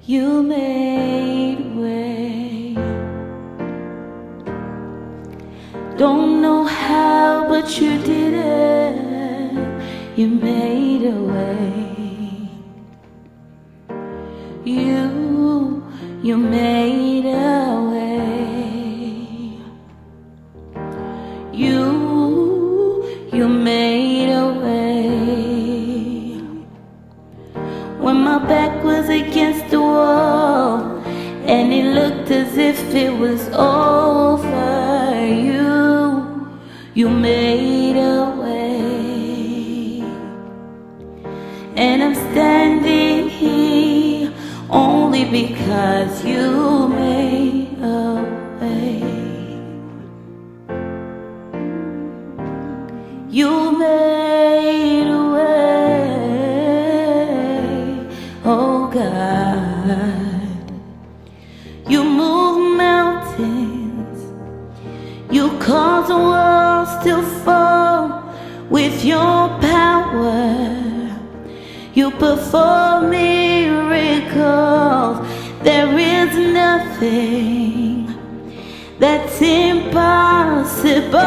You made a way. Don't know how, but you did it. You made a way. You made a way. You made a way. When my back was against the wall and it looked as if it was over, you made a way. And I'm standing here only because you made a way. You made a way, oh God. You move mountains, you cause the walls to fall with your power. You perform miracles. There is nothing that's impossible.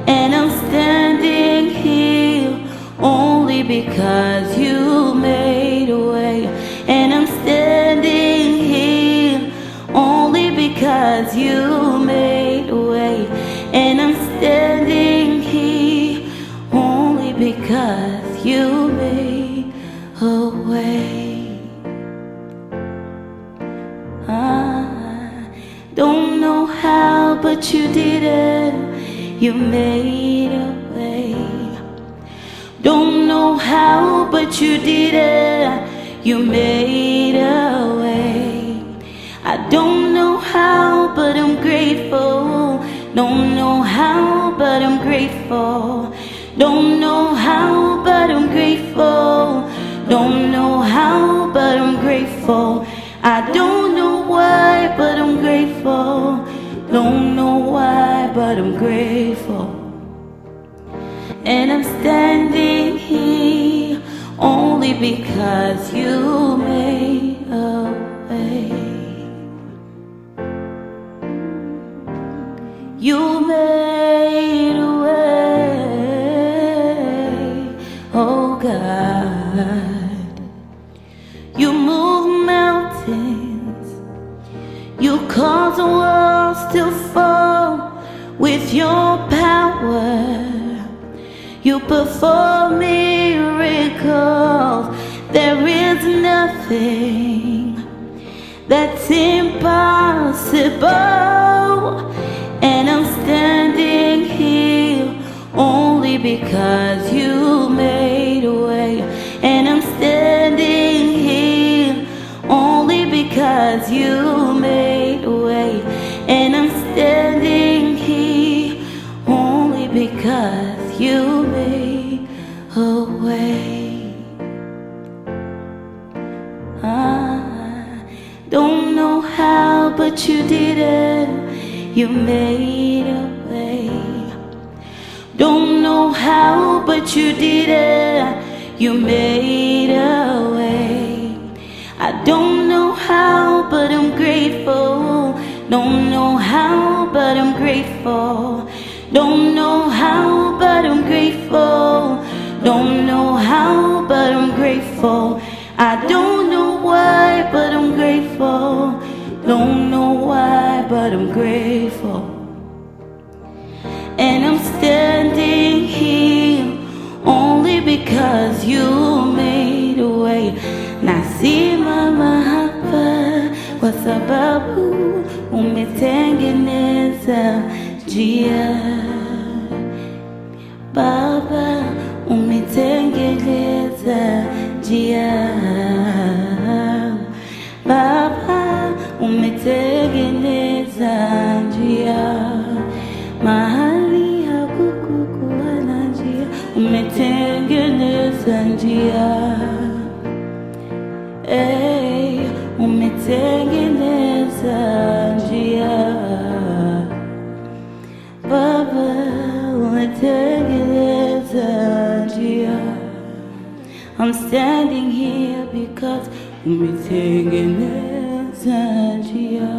And I'm standing here only because you made a way. And I'm standing here only because you made a way. And I'm standing here only because you made a way. I don't know how, but you did it. You made a way. Don't know how, but you did it. You made a way. I don't know how, but I'm grateful. Don't know how, but I'm grateful. Don't know how, but I'm grateful. Don't know how, but I'm grateful. I don't know why, but I'm grateful. Don't know why, but I'm grateful. And I'm standing here only because you made a way. You made a way, oh God. You move mountains, you cause the walls to fall with your power. You perform miracles. There is nothing that's impossible. And I'm standing here only because you made a way. And I'm standing here only because you made a way. And I'm standing here only because you made a way. I don't know how, but you did it. You made a way. Don't know how, but you did it. You made a way. I don't know how, but I'm grateful. Don't know how, but I'm grateful. Don't know how, but I'm grateful. Don't know how, but I'm grateful. I don't know why, but I'm grateful. Don't know why, but I'm grateful. And I'm standing here only because you made a way. Nasima hapa kwa sababu umetengeneza njia. Baba, umetengeneza njia. Baba, umetengeneza njia. Mahali hakukuwa na njia, umetengeneza njia. Hey, umetengeneza njia. Baba, umetengeneza njia. I'm standing here because umetengeneza njia.